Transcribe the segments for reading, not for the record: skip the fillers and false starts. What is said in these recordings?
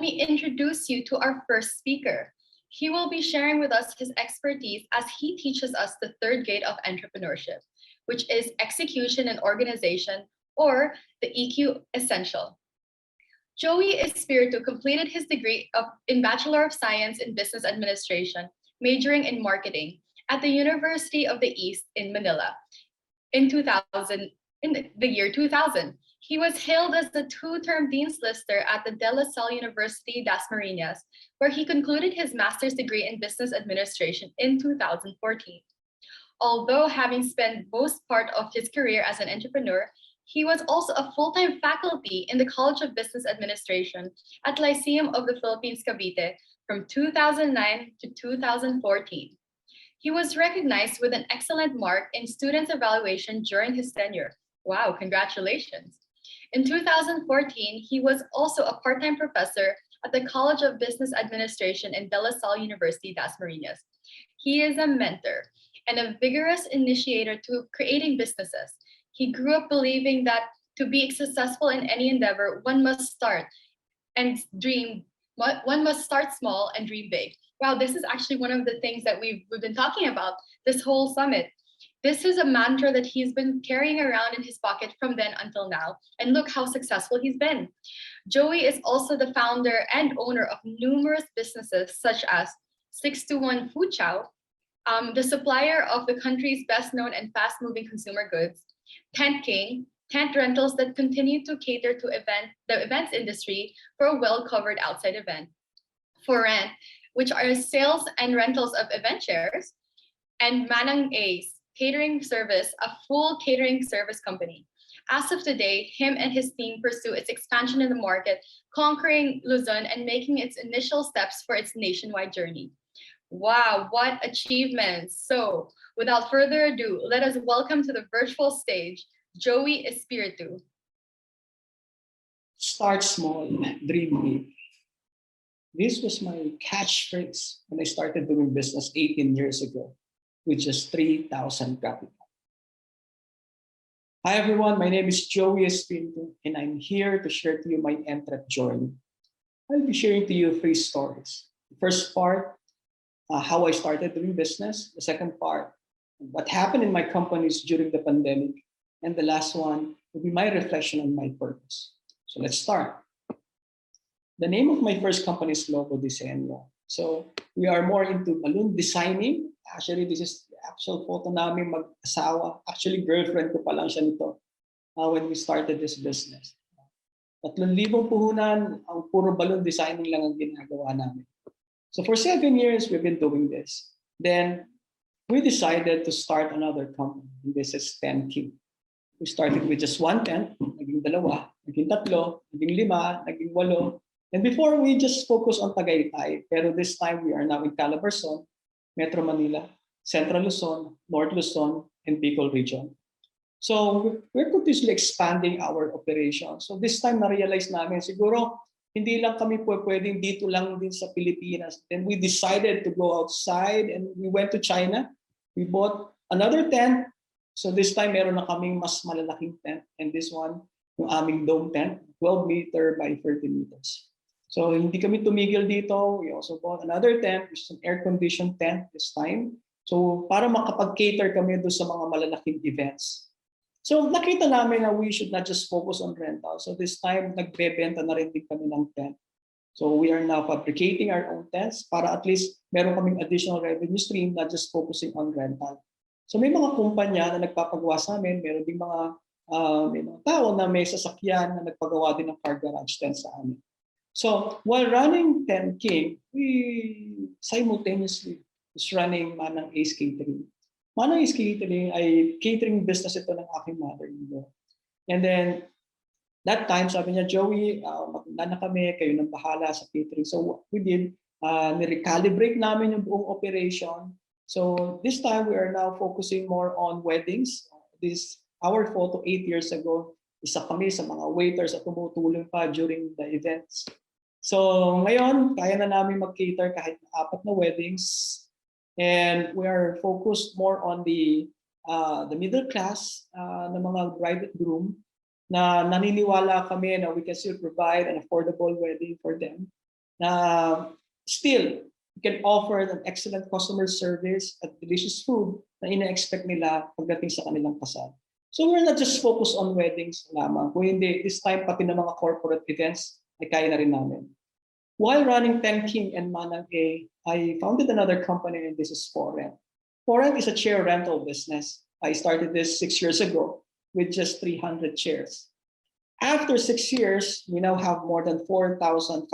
me introduce you to our first speaker. He will be sharing with us his expertise as he teaches us the third gate of entrepreneurship, which is execution and organization, or the EQ essential. Joey Espiritu completed his degree in Bachelor of Science in Business Administration, majoring in marketing at the University of the East in Manila in the year 2000. He was hailed as the two-term Dean's Lister at the De La Salle University das Marinas, where he concluded his master's degree in business administration in 2014. Although having spent most part of his career as an entrepreneur, he was also a full-time faculty in the College of Business Administration at Lyceum of the Philippines, Cavite from 2009 to 2014. He was recognized with an excellent mark in students' evaluation during his tenure. Wow, congratulations. In 2014, he was also a part-time professor at the College of Business Administration in De La Salle University das Marinas. He is a mentor and a vigorous initiator to creating businesses. He grew up believing that to be successful in any endeavor, one must start small and dream big. Wow, this is actually one of the things that we've been talking about this whole summit. This is a mantra that he's been carrying around in his pocket from then until now. And look how successful he's been. Joey is also the founder and owner of numerous businesses such as 621 Food Chow, the supplier of the country's best known and fast moving consumer goods, TentKing, tent rentals that continue to cater to the events industry for a well-covered outside event, For Rent, which are sales and rentals of event chairs, and Manang Ace, catering service, a full catering service company. As of today, him and his team pursue its expansion in the market, conquering Luzon and making its initial steps for its nationwide journey. Wow, what achievements! So, without further ado, let us welcome to the virtual stage, Joey Espiritu. Start small, dream big. This was my catchphrase when I started doing business 18 years ago with just 3,000 capital. Hi everyone, my name is Joey Espiritu and I'm here to share to you my Entrep journey. I'll be sharing to you 3 stories. The first part, how I started doing business. The second part, what happened in my companies during the pandemic. And the last one will be my reflection on my purpose. So let's start. The name of my first company is Logo Diseño. So we are more into balloon designing. Actually, this is the actual photo namin mag-asawa. Actually, girlfriend ko pa lang siya nito when we started this business. 3,000 puhunan, ang puro balloon designing lang ang ginagawa namin. So for 7 years, we've been doing this. Then we decided to start another company. This is TentKing. We started with just 1 tent, naging 2, naging 3, naging 5, naging 8. And before we just focus on Tagaytay, pero this time we are now in Calabarzon, Metro Manila, Central Luzon, North Luzon, and Bicol region. So we're continuously expanding our operation. So this time na-realize namin, siguro hindi lang kami pwedeng dito lang din sa Pilipinas. Then we decided to go outside and we went to China. We bought another tent. So this time meron na kaming mas malalaking tent. And this one, yung aming dome tent, 12 meter by 30 meters. So hindi kami tumigil dito. We also bought another tent, which is an air-conditioned tent this time. So para makapag-cater kami doon sa mga malalaking events. So nakita namin na we should not just focus on rental. So this time, nagbebenta na rin din kami ng tent. So we are now fabricating our own tents para at least meron kaming additional revenue stream, not just focusing on rental. So may mga kumpanya na nagpapagawa sa amin, meron din may mga tao na may sasakyan na nagpagawa din ng car garage tent sa amin. So while running TentKing, we simultaneously is running Manang Ace Catering. Manang Ace Catering ay catering business ito ng aking mother-in-law. And then that time, sabi niya, Joey, maganda na kami, kayo nang bahala sa catering. So what we did, ni-recalibrate namin yung buong operation. So this time we are now focusing more on weddings. Our photo 8 years ago, isa kami sa mga waiters at tumutulong pa during the events. So ngayon, kaya na namin mag-cater kahit 4 na weddings. And we are focused more on the middle class na mga bride and groom na naniniwala kami na we can still provide an affordable wedding for them. still, we can offer an excellent customer service at delicious food na ina-expect nila pagdating sa kanilang kasal. So we're not just focused on weddings lamang. Kung hindi, this time pati na mga corporate events ay kaya na rin namin. While running TentKing and Manang A, I founded another company, and this is For Rent. For Rent is a chair rental business. I started this 6 years ago with just 300 chairs. After 6 years, we now have more than 4,500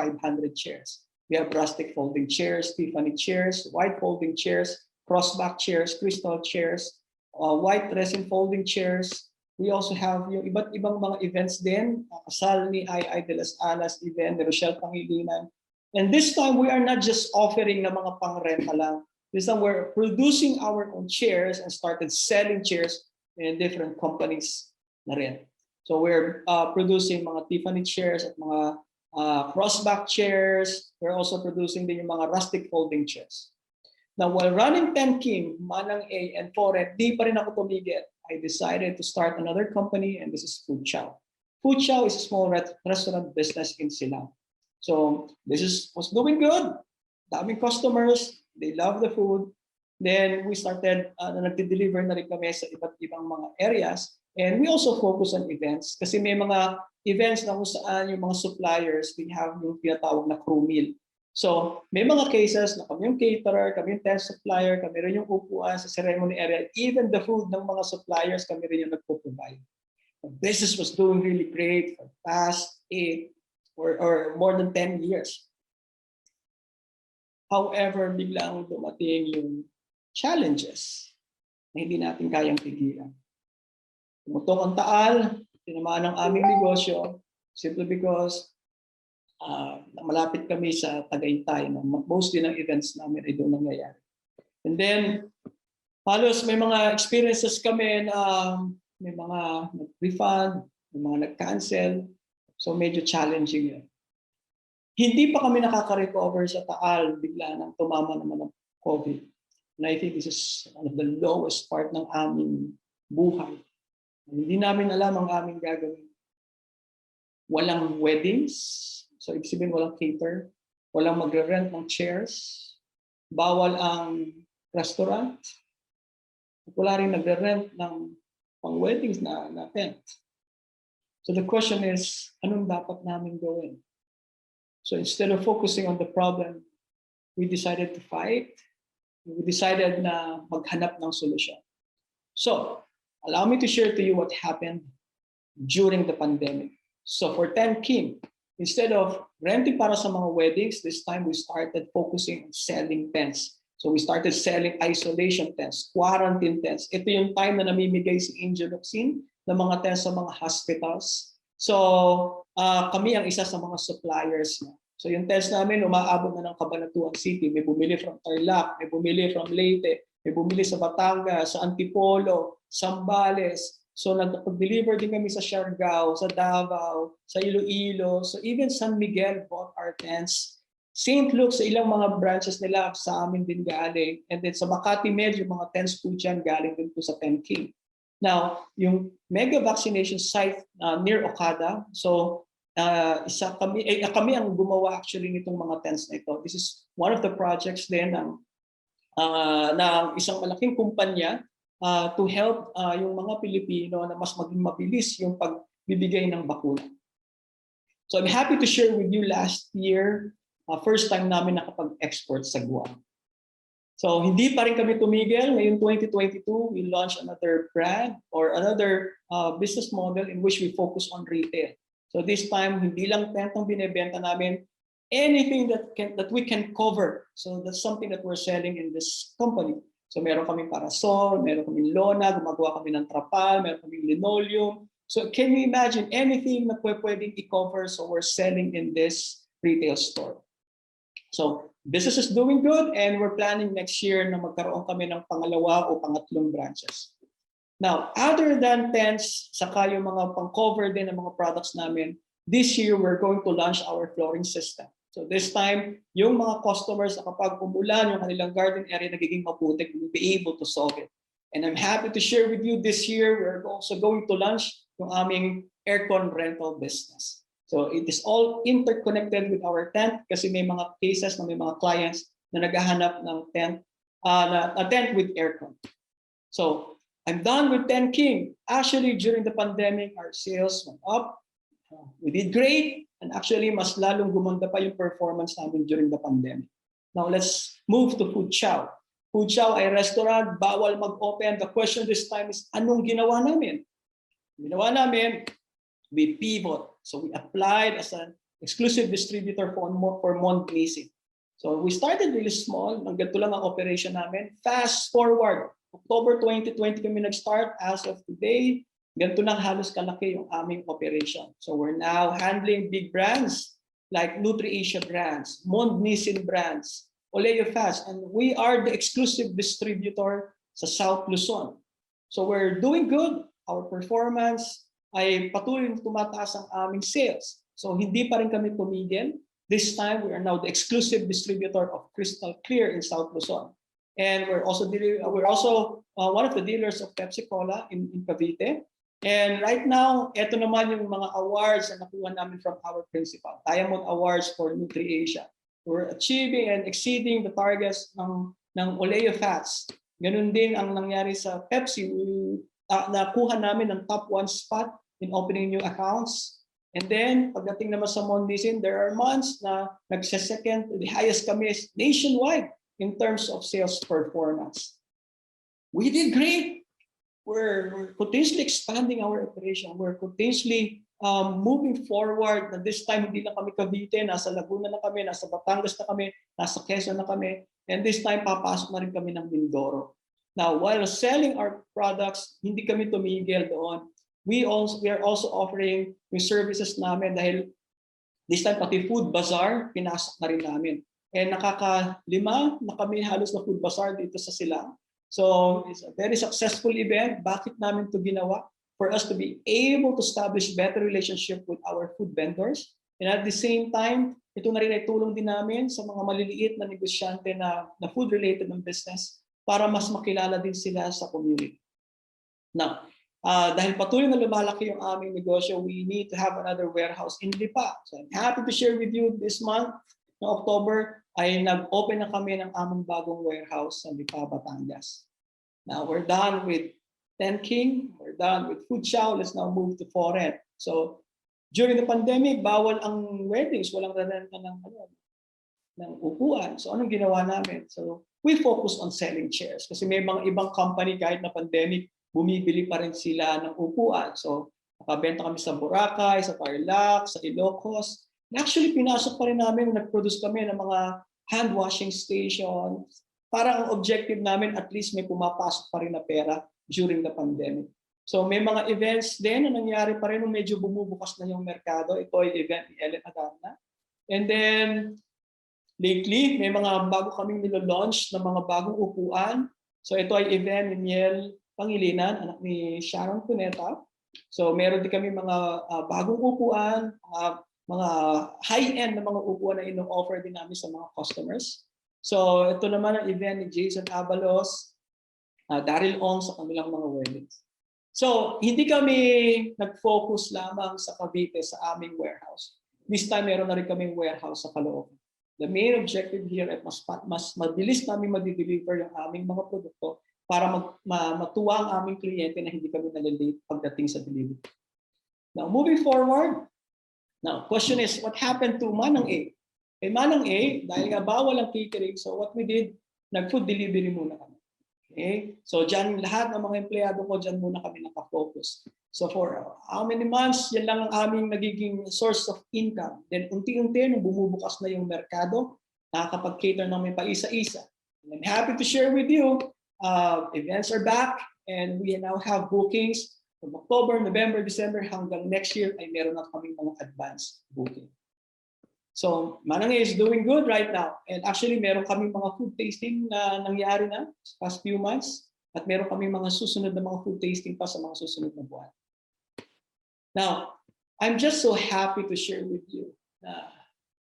chairs. We have rustic folding chairs, Tiffany chairs, white folding chairs, crossback chairs, crystal chairs, white resin folding chairs. We also have yung iba't ibang mga events din, kasal ni Ai de las Alas event, ni Rochelle Pangilinan. And this time, we are not just offering na mga pang-renta lang. This time, we're producing our own chairs and started selling chairs in different companies na rin. So we're producing mga Tiffany chairs at mga crossback chairs. We're also producing din yung mga rustic folding chairs. Now, while running TentKing, Manang A, and For Rent, di pa rin ako tumigil. I decided to start another company, and this is Chow. Chow is a small restaurant business in Silang. So this was doing good. Daming customers, they love the food. Then we started nagde-deliver na rin kami sa iba't ibang mga areas. And we also focus on events kasi may mga events na kung saan yung mga suppliers, we have yung tinatawag na crew meal. So may mga cases na kami yung caterer, kami yung tent supplier, kami rin yung upuan sa ceremony area. Even the food ng mga suppliers, kami rin yung nagpo-provide. The business was doing really great for past 8 or more than 10 years. However, biglang dumating yung challenges na hindi natin kayang tigilan. Tumutok ang taal, tinamaan ang aming negosyo, simply because malapit kami sa Tagaytay. Mostly ng events namin ay doon nangyayari. And then, halos may mga experiences kami na may mga nag-refund, may mga nag-cancel. So medyo challenging yun. Hindi pa kami nakaka-recover sa taal bigla nang tumama naman ng COVID. And I think this is one of the lowest part ng aming buhay. Hindi namin alam ang aming gagawin. Walang weddings, so ibig sabihin walang cater, walang magre-rent ng chairs, bawal ang restaurant, at wala rin nagre-rent ng pang-weddings na tent. So the question is, anong dapat namin gawin? So instead of focusing on the problem, we decided to fight. We decided na maghanap ng solusyon. So, allow me to share to you what happened during the pandemic. So for TentKing, instead of renting para sa mga weddings, this time we started focusing on selling tents. So we started selling isolation tents, quarantine tents. Ito yung time na namimigay si Angel Oxin ng mga tents sa mga hospitals. So kami ang isa sa mga suppliers na. So yung tents namin umaabot na ng Cabanatuan City. May bumili from Tarlac, may bumili from Leyte, may bumili sa Batangas, sa Antipolo, Zambales. So nag-deliver din kami sa Siargao, sa Davao, sa Iloilo. So even San Miguel bought our tents. St. Luke sa ilang mga branches nila sa amin din galing. And then sa Makati Med, yung mga tents po dyan galing din po sa TentKing. Now, yung mega vaccination site near Okada, so kami ang gumawa actually nitong mga tents na ito. This is one of the projects din ng isang malaking kumpanya to help yung mga Pilipino na mas maging mabilis yung pagbibigay ng bakuna. So I'm happy to share with you last year, first time namin nakapag-export sa Guam. So hindi pa rin kami tumigil. Ngayon 2022, we launched another brand or another business model in which we focus on retail. So this time, hindi lang tent ang binebenta namin, anything that we can cover. So that's something that we're selling in this company. So meron kami parasol, meron kami lona, gumagawa kami ng trapal, meron kami linoleum. So can you imagine anything na pwedeng i-cover, so we're selling in this retail store. So business is doing good, and we're planning next year na magkaroon kami ng pangalawa o pangatlong branches. Now, other than tents, saka yung mga pang-cover din ng mga products namin, this year we're going to launch our flooring system. So this time, yung mga customers na kapag umulan yung kanilang garden area nagiging maputik, we'll be able to solve it. And I'm happy to share with you this year, we're also going to launch yung aming aircon rental business. So it is all interconnected with our tent kasi may mga cases na may mga clients na naghahanap ng tent, na tent with aircon. So I'm done with TentKing. Actually, during the pandemic, our sales went up. We did great. And actually, mas lalong gumanda pa yung performance namin during the pandemic. Now, let's move to Food Chow. Food Chow ay restaurant, bawal mag-open. The question this time is, anong ginawa namin? Ginawa namin, we pivot. So we applied as an exclusive distributor for Mont Basic. So we started really small. Hanggang lang ang operation namin. Fast forward. October 2020 kami nag-start. As of today, ganito na halos kalaki yung aming operation. So we're now handling big brands like NutriAsia brands, Mont brands, Oleo Fast, and we are the exclusive distributor sa South Luzon. So we're doing good. Our performance ay patuloy na tumataas ang aming sales. So hindi pa rin kami tumigil. This time, we are now the exclusive distributor of Crystal Clear in South Luzon. And we're also one of the dealers of Pepsi Cola in Cavite. And right now, ito naman yung mga awards na nakuha namin from our principal. Diamond Awards for NutriAsia. We're achieving and exceeding the targets ng Oleo Fats. Ganun din ang nangyari sa Pepsi. Nakuha namin ng top 1 spot in opening new accounts. And then, pagdating naman sa Mondisin, there are months na nagsasecond, the highest kami is nationwide in terms of sales performance. We did great. We're continuously expanding our operation. We're continuously moving forward. Na this time, hindi na kami Cavite, nasa Laguna na kami, nasa Batangas na kami, nasa Quezon na kami. And this time, papasok na rin kami ng Mindoro. Now, while selling our products, hindi kami tumigil doon. We are also offering yung services namin dahil this time pati food bazaar, pinasok na rin namin. And nakaka-5 na kami halos na food bazaar dito sa Silang. So it's a very successful event. Bakit namin ito ginawa? For us to be able to establish better relationship with our food vendors. And at the same time, ito na rin ay tulong din namin sa mga maliliit na negosyante na food-related ng business para mas makilala din sila sa community. Now, dahil patuloy na lumalaki yung aming negosyo, we need to have another warehouse in Lipa. So I'm happy to share with you this month, na October, ay nag-open na kami ng aming bagong warehouse sa Lipa, Batangas. Now we're done with TentKing, we're done with Food Chow, let's now move to foreign. So during the pandemic, bawal ang weddings, walang renta ng upuan. So anong ginawa namin? So we focus on selling chairs kasi may mga ibang company kahit na pandemic, bumibili pa rin sila ng upuan. So, nakabenta kami sa Boracay, sa Tarlac, sa Ilocos. And actually, pinasok pa rin namin, nag-produce kami ng mga hand washing stations. Para ang objective namin, at least may pumapasok pa rin na pera during the pandemic. So, may mga events din na nangyari pa rin nung medyo bumubukas na yung merkado. Ito ay event ni Ellen Adarna. And then, lately, may mga bago kaming nilo-launch na mga bagong upuan. So, ito ay event ni Miel Pangilinan, anak ni Sharon Cuneta. So meron din kami mga bagong upuan, mga high-end na mga upuan na ino-offer din namin sa mga customers. So ito naman ang event ni Jason Abalos, Daryl Ong sa kanilang mga weddings. So hindi kami nag-focus lamang sa Cavite sa aming warehouse. This time meron na rin kaming warehouse sa Caloocan. The main objective here ay mas mabilis namin ma-deliver yung aming mga produkto para matuwa ang aming kliyente na hindi kami nalilate pagdating sa delivery. Now, moving forward, now, question is, what happened to Manang A? Kay Manang A, dahil nga bawal ang catering, so what we did, nag-food delivery muna kami. Okay? So, dyan lahat ng mga empleyado ko, dyan muna kami nakafocus. So, for how many months, yan lang ang aming nagiging source of income. Then, unti-unti, nung bumubukas na yung merkado, nakakapag-cater namin pa isa-isa. And I'm happy to share with you, events are back and we now have bookings from October, November, December hanggang next year ay meron na kaming mga advanced booking. So Manang is doing good right now and actually meron kaming mga food tasting na nangyari na sa past few months at meron kaming mga susunod na mga food tasting pa sa mga susunod na buwan. Now, I'm just so happy to share with you na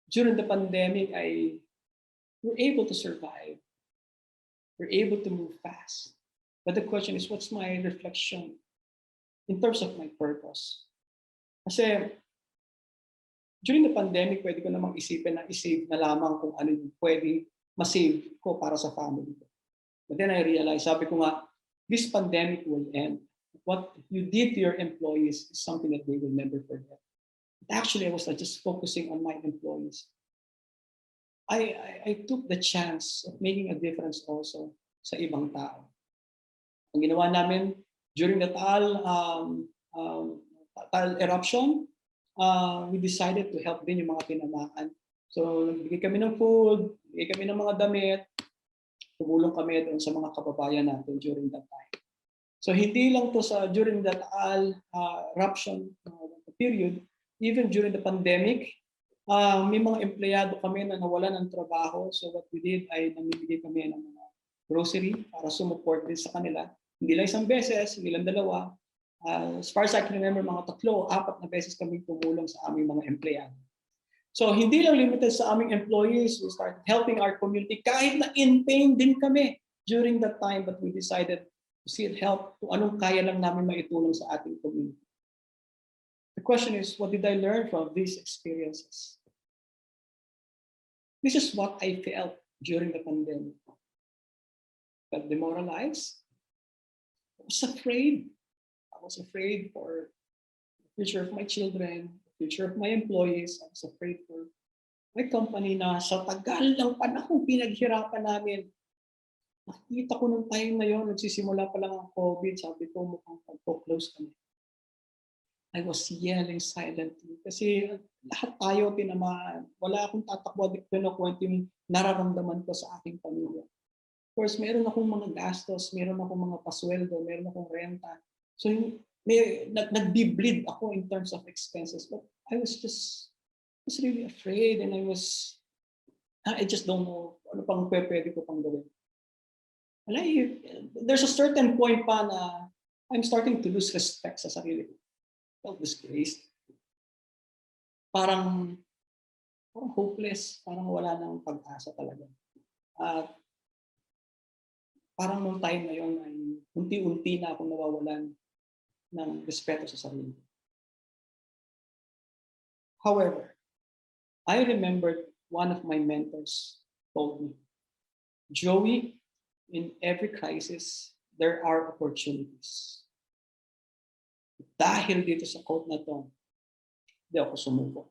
during the pandemic we're able to survive. We're able to move fast. But the question is, what's my reflection in terms of my purpose? Kasi during the pandemic, pwede ko namang isipin na i-save na lamang kung ano yung pwede ma-save ko para sa family ko. But then I realized, sabi ko nga, this pandemic will end. What you did to your employees is something that they will never forget. But actually, I was not just focusing on my employees. I took the chance of making a difference also sa ibang tao. Ang ginawa namin during the Taal eruption, we decided to help din yung mga tinamaan. So, nagbigay kami ng food, nagbigay kami ng mga damit, tumulong kami doon sa mga kababayan natin during that time. So, hindi lang to sa during the Taal eruption period, even during the pandemic, may mga empleyado kami na nawalan ng trabaho. So, what we did ay namimigay kami ng mga grocery para sumuport din sa kanila. Hindi lang isang beses, hindi lang dalawa. As far as I can remember, mga 3-4 na beses kami tumulong sa aming mga empleyado. So, hindi lang limited sa aming employees, we started helping our community kahit na in pain din kami during that time, but we decided to seek help kung anong kaya lang namin maitulong sa ating community. The question is, what did I learn from these experiences? This is what I felt during the pandemic. I felt demoralized. I was afraid. I was afraid for the future of my children, the future of my employees. I was afraid for my company na sa tagal ng panahon pinaghirapan namin. Nakita ko nung time na yon, nagsisimula pa lang ang COVID, sabi ko mukhang pag-close kami. I was yelling silently kasi lahat tayo tinamaan. Wala akong tatakbo at kinukwento yung nararamdaman ko sa aking pamilya. Of course, meron akong mga gastos, meron akong mga pasweldo, meron akong renta. So, nag-bleed ako in terms of expenses. But I was really afraid and I just don't know ano pang pwede ko pang gawin. There's a certain point pa na I'm starting to lose respect sa sarili ko. I felt disgraced. Parang hopeless, parang wala nang pag-asa talaga. At parang nung time na yon ay unti-unti na akong nawawalan ng respeto sa sarili. However, I remembered one of my mentors told me, Joey, in every crisis, there are opportunities. Dahil dito sa quote na to, hindi ako sumuko.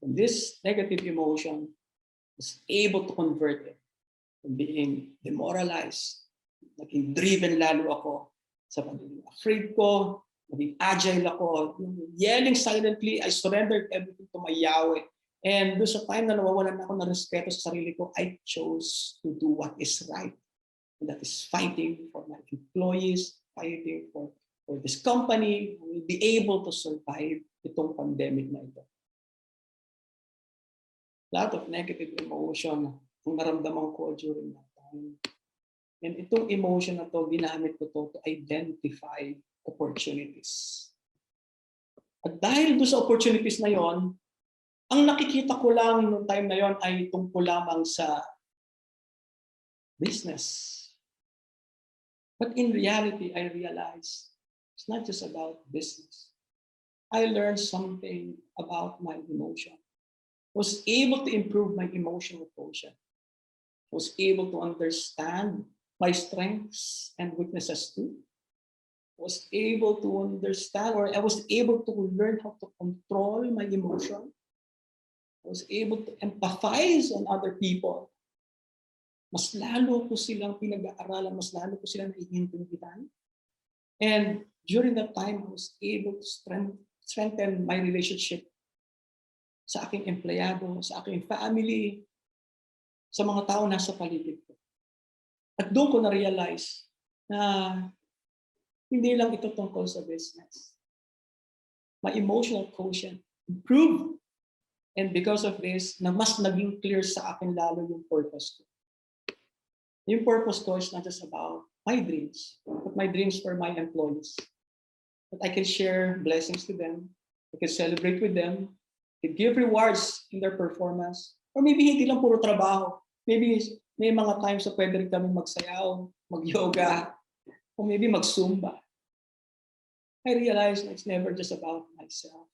And this negative emotion was able to convert it from being demoralized, naging driven lalo ako sa pagiging afraid ko, naging agile ako, yelling silently, I surrendered everything to my Yahweh. And doon sa time na nawawalan ako ng respeto sa sarili ko, I chose to do what is right. And that is fighting for my employees, fighting for this company who will be able to survive itong pandemic na ito. A lot of negative emotion ang naramdaman ko during that time. And itong emotion na to, ginamit ko to identify opportunities. At dahil doon sa opportunities na yon, ang nakikita ko lang noong time na yon ay tungkol lamang sa business. But in reality, I realized it's not just about business. I learned something about my emotion. I was able to improve my emotional quotient. I was able to understand my strengths and weaknesses too. I was able to understand, or I was able to learn how to control my emotion. I was able to empathize on other people. Mas lalo ko silang pinag-aaralan, mas lalo ko silang naiintindihan. And during that time, I was able to strengthen my relationship sa aking empleyado, sa aking family, sa mga tao nasa paligid ko. At doon ko na-realize na hindi lang ito tungkol sa business. My emotional quotient improved. And because of this, na mas naging clear sa akin lalo yung purpose ko. Yung purpose ko is not just about my dreams, but my dreams for my employees. That I can share blessings to them, I can celebrate with them, I can give rewards in their performance, or maybe hindi lang puro trabaho. Maybe may mga times na pwede rin kami magsayaw, mag-yoga, or maybe mag-zumba. I realized it's never just about myself.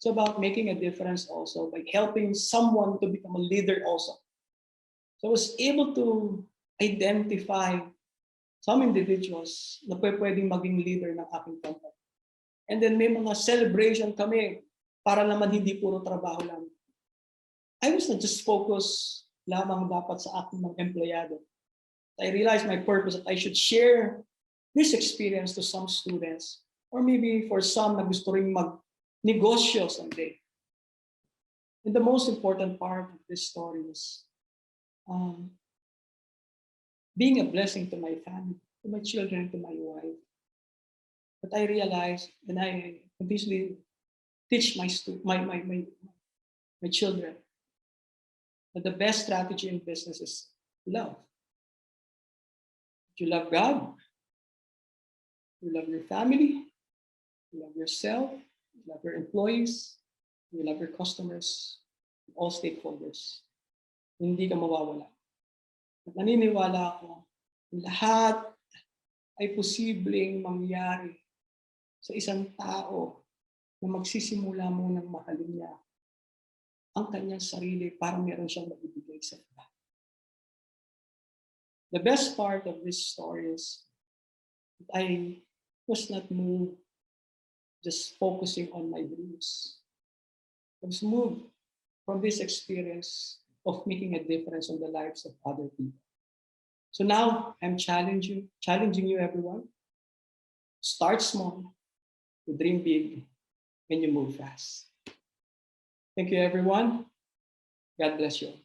It's about making a difference also by helping someone to become a leader also. So I was able to identify some individuals na pwedeng maging leader ng aking company. And then may mga celebration kami para naman hindi puro trabaho lang. I was not just focused lamang dapat sa aking mga empleyado. I realized my purpose that I should share this experience to some students or maybe for some na gusto rin mag-negosyo someday. And the most important part of this story is being a blessing to my family, to my children, to my wife. But I realized, and I continuously teach my children that the best strategy in business is love. You love God, you love your family, you love yourself, you love your employees, you love your customers, all stakeholders. Hindi ka mawawala. At naniniwala ako, lahat ay posibleng mangyari sa isang tao na magsisimula munang mahalin niya ang kanyang sarili para meron siyang maibigay sa iba. The best part of this story is that I was not moved just focusing on my dreams. I was moved from this experience of making a difference on the lives of other people. So now I'm challenging you everyone. Start small, you dream big, and you move fast. Thank you everyone. God bless you.